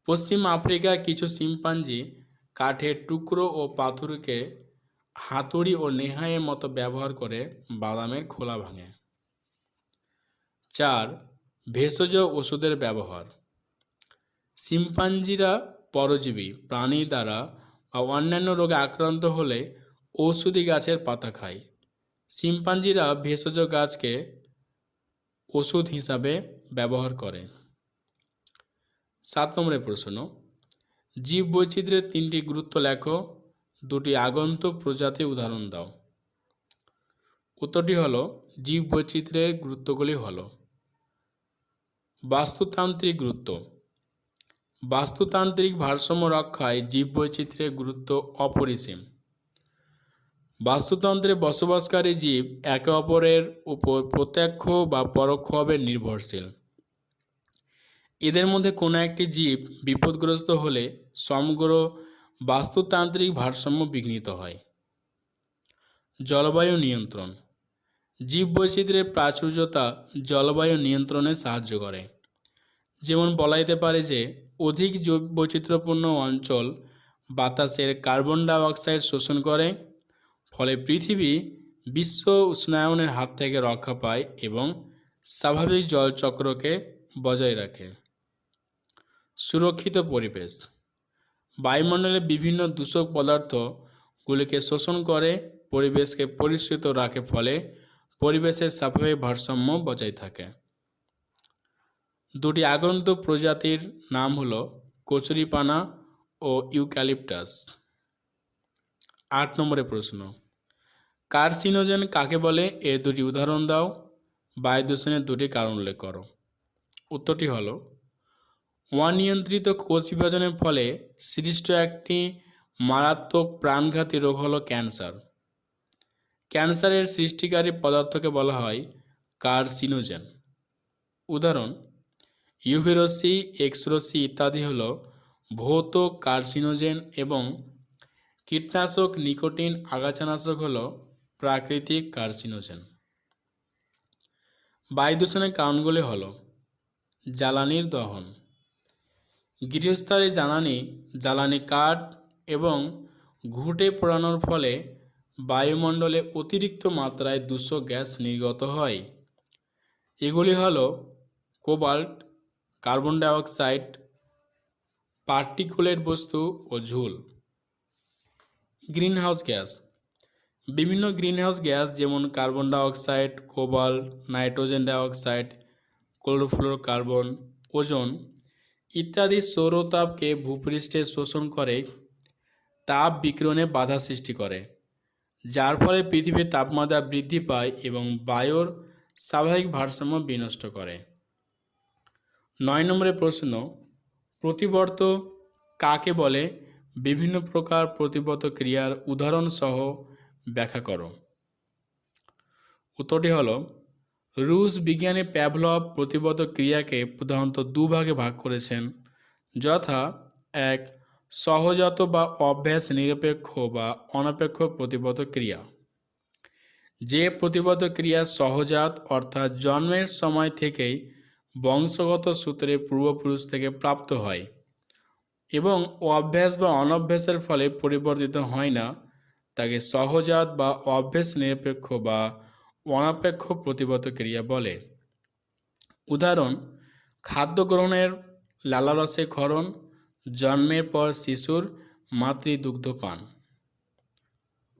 পশ্চিম আফ্রিকার কিছু শিম্পাঞ্জি কাঠের টুকরো ও পাথরকে হাতুড়ি ও নেহাইয়ের মতো ব্যবহার করে বাদামের খোলা ভাঙে। 4. ভেষজ ওষুধের ব্যবহার। শিম্পাঞ্জিরা পরজীবী প্রাণী দ্বারা বা অন্যান্য রোগে আক্রান্ত হলে ঔষধি গাছের পাতা খায়। শিম্পাঞ্জিরা ভেষজ গাছকে ওষুধ হিসাবে ব্যবহার করে। 7 নম্বরের প্রশ্ন, জীব বৈচিত্র্যের 3টি গুরুত্ব লেখো, 2টি আগন্তুক প্রজাতির উদাহরণ দাও। উত্তরটি হলো জীব বৈচিত্র্যের গুরুত্বগুলি হলো বাস্তুতান্ত্রিক গুরুত্ব। বাস্তুতান্ত্রিক ভারসাম্য রক্ষায় জীববৈচিত্র্যের গুরুত্ব অপরিসীম। বাস্তুতন্ত্রে বসবাসকারী জীব একে অপরের উপর প্রত্যক্ষ বা পরোক্ষভাবে নির্ভরশীল। এদের মধ্যে কোনো একটি জীব বিপদগ্রস্ত হলে সমগ্র বাস্তুতান্ত্রিক ভারসাম্য বিঘ্নিত হয়। জলবায়ু নিয়ন্ত্রণ। জীববৈচিত্র্যের প্রাচুর্যতা জলবায়ু নিয়ন্ত্রণে সাহায্য করে। যেমন বলা যেতে পারে যে অধিক বৈচিত্র্যপূর্ণ অঞ্চল বাতাসের কার্বন ডাই অক্সাইড শোষণ করে, ফলে পৃথিবী বিশ্ব উষ্ণায়নের হাত থেকে রক্ষা পায় এবং স্বাভাবিক জলচক্রকে বজায় রাখে। সুরক্ষিত পরিবেশ। বায়ুমণ্ডলে বিভিন্ন দূষক পদার্থগুলিকে শোষণ করে পরিবেশকে পরিষ্কৃত রাখে, ফলে পরিবেশের স্বাভাবিক ভারসাম্য বজায় থাকে। 2টি আগন্তুক প্রজাতির নাম হলো কচুরিপানা ও ইউক্যালিপটাস। 8 নম্বরের প্রশ্ন, কার্সিনোজেন কাকে বলে, এর 2টি উদাহরণ দাও। বায়ু দূষণের 2টি কারণ উল্লেখ করো। উত্তরটি হলো অনিয়ন্ত্রিত কোষ বিভাজনের ফলে সৃষ্ট একটি মারাত্মক প্রাণঘাতী রোগ হলো ক্যান্সার। ক্যান্সারের সৃষ্টিকারী পদার্থকে বলা হয় কার্সিনোজেন। উদাহরণ ইউভি রশ্মি, এক্স রশ্মি ইত্যাদি হলো ভৌত কার্সিনোজেন এবং কীটনাশক, নিকোটিন, আগাছানাশক হলো প্রাকৃতিক কার্সিনোজেন। বায়ু দূষণের কারণগুলি হলো জ্বালানির দহন। গৃহস্থালী জ্বালানি কাঠ এবং ঘুঁটে পোড়ানোর ফলে বায়ুমণ্ডলে অতিরিক্ত মাত্রায় দূষক গ্যাস নির্গত হয়। এগুলি হলো cobalt, carbon die oxide, particulate বস্তু ও ঝুল। Greenhouse gas. বিভিন্ন গ্রিনহাউস গ্যাস যেমন carbon die oxide, cobalt, nitrogen die oxide, chlorofluorocarbon, ozone ইত্যাদি সৌরতাপকে ভূপৃষ্ঠে শোষণ করে তাপ বিকিরণে বাধা সৃষ্টি করে, যার ফলে পৃথিবীর তাপমাত্রা বৃদ্ধি পায় এবং বায়ুর স্বাভাবিক ভারসাম্য বিনষ্ট করে। 9 নম্বরের প্রশ্ন, প্রতিবর্ত কাকে বলে, বিভিন্ন প্রকার প্রতিবত ক্রিয়ার উদাহরণ সহ ব্যাখ্যা করো। উত্তরটি হলো, রুশ বিজ্ঞানী প্যাভলভ প্রতিবত ক্রিয়াকে প্রধানত দুভাগে ভাগ করেছেন, যথা এক, সহজাত বা অভ্যাস নিরপেক্ষ বা অনপেক্ষ প্রতিবত ক্রিয়া। যে প্রতিবত ক্রিয়া সহজাত অর্থাৎ জন্মের সময় থেকেই বংশগত সূত্রে পূর্বপুরুষ থেকে প্রাপ্ত হয় এবং অভ্যাস বা অনভ্যাসের ফলে পরিবর্তিত হয় না, তাকে সহজাত বা অভ্যাস নিরপেক্ষ বা অনপেক্ষ প্রতিবত ক্রিয়া বলে। উদাহরণ, খাদ্য গ্রহণের লালারসে ক্ষরণ, জন্মের পর শিশুর মাতৃদুগ্ধ পান।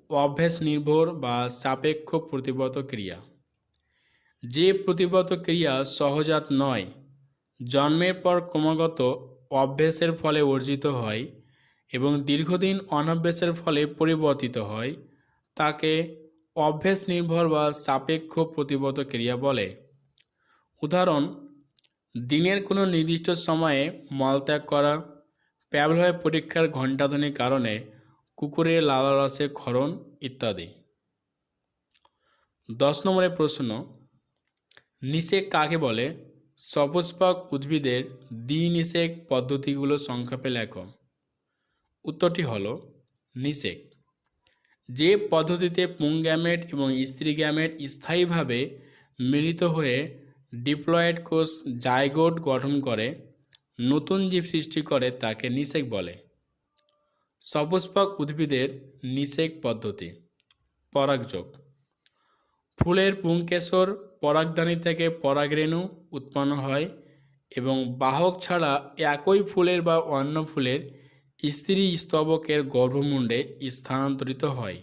অভ্যাস নির্ভর বা সাপেক্ষ প্রতিবত ক্রিয়া। যে প্রতিবত ক্রিয়া সহজাত নয়, জন্মের পর ক্রমাগত অভ্যাসের ফলে অর্জিত হয় এবং দীর্ঘদিন অনভ্যাসের ফলে পরিবর্তিত হয়, তাকে অভ্যাস নির্ভর বা সাপেক্ষ প্রতিবত ক্রিয়া বলে। উদাহরণ, দিনের কোনো নির্দিষ্ট সময়ে মলত্যাগ করা, প্যাভলভের পরীক্ষার ঘণ্টাধ্বনির কারণে কুকুরের লালারসে ক্ষরণ ইত্যাদি। 10 নম্বরের প্রশ্ন, নিষেক কাকে বলে? সপুষ্পক উদ্ভিদের দ্বিনিষেক পদ্ধতিগুলো সংক্ষেপে লেখো। উত্তরটি হলো, নিষেক যে পদ্ধতিতে পুংগ্যামেট এবং স্ত্রী গ্যামেট স্থায়ীভাবে মিলিত হয়ে ডিপ্লয়েড কোষ জাইগোট গঠন করে নতুন জীব সৃষ্টি করে তাকে নিষেক বলে। সপুষ্পক উদ্ভিদের নিষেক পদ্ধতি। পরাগযোগ। ফুলের পুংকেশর পরাগধানী থেকে পরাগরেণু উৎপন্ন হয় এবং বাহক ছাড়া একই ফুলের বা অন্য ফুলের স্ত্রী স্তবকের গর্ভমুণ্ডে স্থানান্তরিত হয়।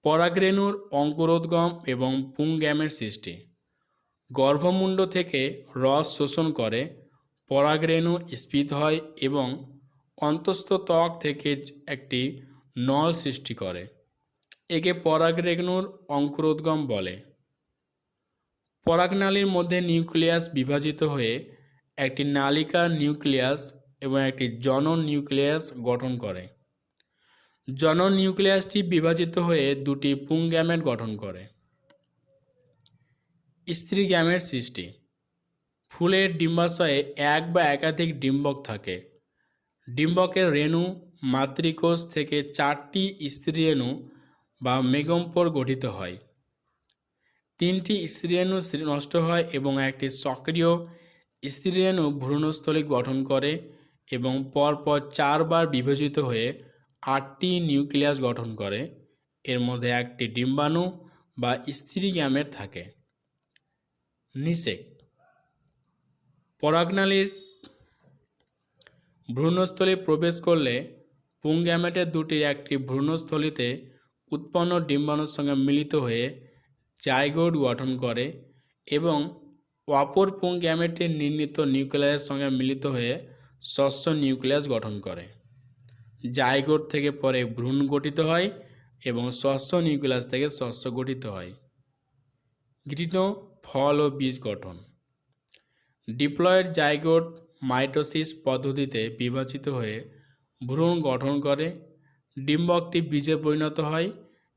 পরাগরেণুর অঙ্কুরোদ্গম এবং পুংগ্যামের সৃষ্টি। গর্ভমুণ্ড থেকে রস শোষণ করে পরাগরেণু স্ফীত হয় এবং অন্তঃস্থ ত্বক থেকে একটি নল সৃষ্টি করে, একে পরাগরেণুর অঙ্কুরোদ্গম বলে। পরাগনালীর মধ্যে নিউক্লিয়াস বিভাজিত হয়ে একটি নালিকা নিউক্লিয়াস এবং একটি জনন নিউক্লিয়াস গঠন করে। জনন নিউক্লিয়াসটি বিভাজিত হয়ে দুটি পুংগ্যামেট গঠন করে। স্ত্রী গ্যামেট সৃষ্টি। ফুলের ডিম্বাশয়ে এক বা একাধিক ডিম্বক থাকে। ডিম্বকের রেণু মাতৃকোষ থেকে 4টি স্ত্রী রেণু বা মেগম্পর গঠিত হয়। 3টি স্ত্রী রেণু নষ্ট হয় এবং একটি সক্রিয় স্ত্রী রেণু ভ্রূণস্থলী গঠন করে এবং পরপর 4 বার বিভাজিত হয়ে 8টি নিউক্লিয়াস গঠন করে। এর মধ্যে একটি ডিম্বাণু বা স্ত্রী গ্যামেট থাকে। নিষেক। পরাগনালীর ভ্রূণস্থলী প্রবেশ করলে পুংগ্যামেটের দুটির একটি ভ্রূণস্থলীতে উৎপন্ন ডিম্বাণুর সঙ্গে মিলিত হয়ে জাইগোট গঠন করে এবং অপর পুংগ্যামেটের নির্মিত নিউক্লিয়াসের সঙ্গে মিলিত হয়ে ষষ্ঠ নিউক্লিয়াস গঠন করে। জাইগোট থেকে পরে ভ্রূণ গঠিত হয় এবং ষষ্ঠ নিউক্লিয়াস থেকে শস্য গঠিত হয়। ঘৃণ, ফল ও বীজ গঠন। ডিপ্লয়েড জাইগোট মাইটোসিস পদ্ধতিতে বিভাজিত হয়ে ভ্রূণ গঠন করে। ডিম্বকটি বীজে পরিণত হয়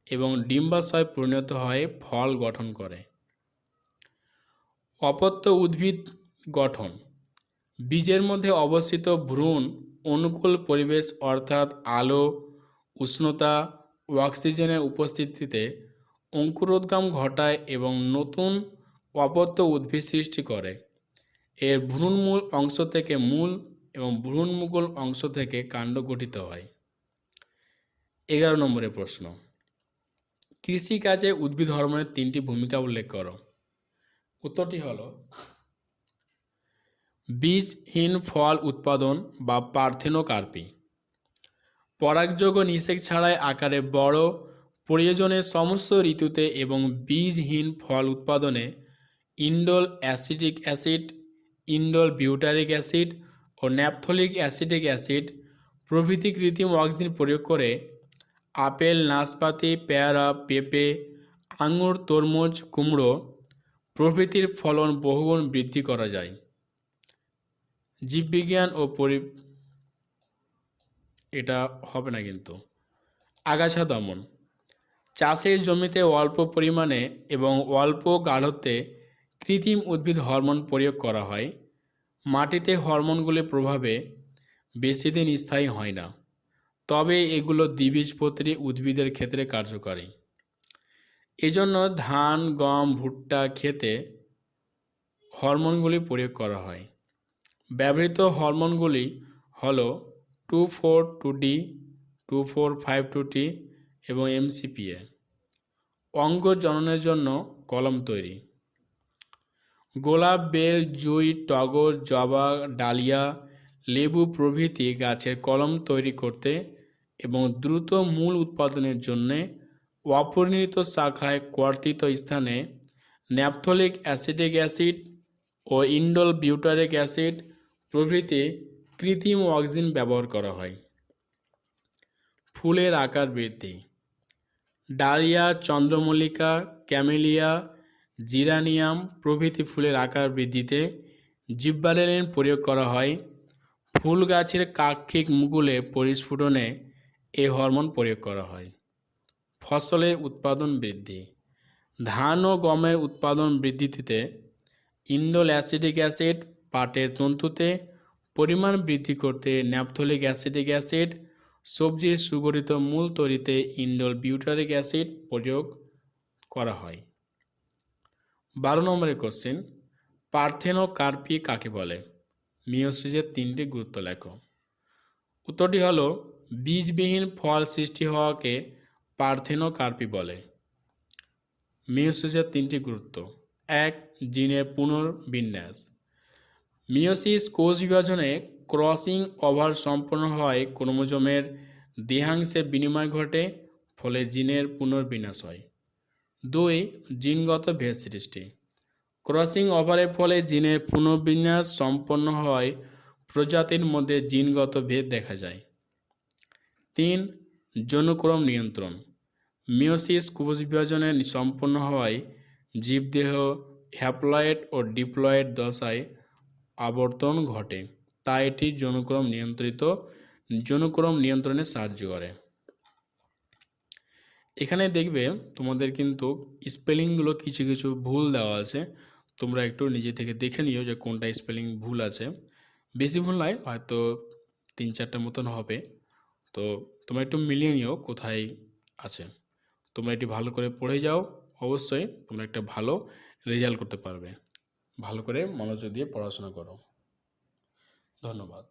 এবং ডিম্বাশয় পরিণত হয়ে ফল গঠন করে। অপত্য উদ্ভিদ গঠন। বীজের মধ্যে অবস্থিত ভ্রূণ অনুকূল পরিবেশ অর্থাৎ আলো, উষ্ণতা ও অক্সিজেনের উপস্থিতিতে অঙ্কুরোদ্গম ঘটায় এবং নতুন অপত্য উদ্ভিদ সৃষ্টি করে। এর ভ্রূণমূল অংশ থেকে মূল এবং ভ্রূণমুকুল অংশ থেকে কাণ্ড গঠিত হয়। 11 নম্বরের প্রশ্ন, কৃষিকাজে উদ্ভিদ হরমোনের 3টি ভূমিকা উল্লেখ করো। উত্তরটি হলো, বীজহীন ফল উৎপাদন বা পার্থেনোকার্পি। পরাগযোগ ও নিষেক ছাড়াই আকারে বড়, প্রয়োজনের সমস্ত ঋতুতে এবং বীজহীন ফল উৎপাদনে indole acetic acid, indole butyric acid ও ন্যাপথলিক অ্যাসিটিক অ্যাসিড প্রভৃতি কৃত্রিম অক্সিজেন প্রয়োগ করে আপেল, নাশপাতি, পেয়ারা, পেঁপে, আঙুর, তরমুজ, কুমড়ো প্রভৃতির ফলন বহুগুণ বৃদ্ধি করা যায়। জীববিজ্ঞান ও এটা হবে না কিন্তু। আগাছা দমন, চাষের জমিতে অল্প পরিমাণে এবং অল্প গাঢ়তে কৃত্রিম উদ্ভিদ হরমোন প্রয়োগ করা হয়। মাটিতে হরমোনগুলির প্রভাবে বেশি দিন স্থায়ী হয় না, তবে এগুলো দ্বিবীজপত্রী উদ্ভিদের ক্ষেত্রে কার্যকরী। এজন্য ধান, গম, ভুট্টা খেতে হরমোনগুলি প্রয়োগ করা হয়। ব্যবহৃত হরমোনগুলি হল 2,4,2-D, 2,4,5,2-T এবং MCPA। অঙ্গ জননের জন্য কলম তৈরি, গোলাপ, বেল, জুঁই, টগর, জবা, ডালিয়া, লেবু প্রভৃতি গাছের কলম তৈরি করতে এবং দ্রুত মূল উৎপাদনের জন্য অপরিণত শাখায় কর্তিত স্থানে ন্যাপথলিক অ্যাসিটিক অ্যাসিড ও ইন্ডোল বিউটারিক অ্যাসিড প্রভৃতি কৃত্রিম অক্সিজেন ব্যবহার করা হয়। ফুলের আকার বৃদ্ধি, ডালিয়া, চন্দ্রমল্লিকা, ক্যামেলিয়া, জিরানিয়াম প্রভৃতি ফুলের আকার বৃদ্ধিতে জিব্বারেলিন প্রয়োগ করা হয়। ফুল গাছের কাক্ষিক মুকুলে পরিস্ফুটনে এই হরমোন প্রয়োগ করা হয়। ফসলের উৎপাদন বৃদ্ধি, ধান ও গমের উৎপাদন বৃদ্ধিতে ইন্ডোল অ্যাসিটিক অ্যাসিড, পাটের তন্তুতে পরিমাণ বৃদ্ধি করতে ন্যাপথলিক অ্যাসিটিক অ্যাসিড, সবজির সুগঠিত মূল তৈরিতে ইন্ডোল বিউটারিক অ্যাসিড প্রয়োগ করা হয়। 12 নম্বরের কোশ্চেন, পার্থেনোকার্পি কাকে বলে? মিওসিসের 3টি গুরুত্ব লেখো। উত্তরটি হলো বীজবিহীন ফল সৃষ্টি হওয়াকে পার্থেনোকার্পি বলে। মিওসিসের 3টি গুরুত্ব। 1. জিনের পুনর্বিন্যাস, মিওসিস কোষ বিভাজনে ক্রসিং ওভার সম্পন্ন হয়, ক্রোমোজোমের দেহাংশে বিনিময় ঘটে, ফলে জিনের পুনর্বিন্যাস হয়। 2. জিনগত ভেদ সৃষ্টি, ক্রসিং ওভারের ফলে জিনের পুনর্বিন্যাস সম্পন্ন হয়, প্রজাতির মধ্যে জিনগত ভেদ দেখা যায়। 3. যৌনক্রম নিয়ন্ত্রণ, মিওসিস কোষ বিভাজনে সম্পন্ন হওয়ায় জীবদেহ হ্যাপ্লয়েড ও ডিপ্লয়েড দশায় আবর্তন ঘটে, তাই এটি যৌনক্রম নিয়ন্ত্রণে সাহায্য করে। এখানে দেখবে তোমাদের কিন্তু স্পেলিংগুলো কিছু কিছু ভুল দেওয়া আছে, তোমরা একটু নিজে থেকে দেখে নিও যে কোনটা স্পেলিং ভুল আছে। বেশি ভুল নয়, হয়তো 3-4টা মতন হবে, তো তোমরা একটু মিলিয়ে নিও কোথায় আছে। তোমরা এটি ভালো করে পড়ে যাও, অবশ্যই তোমরা একটা ভালো রেজাল্ট করতে পারবে। ভালো করে মনোযোগ দিয়ে পড়াশোনা করো। ধন্যবাদ।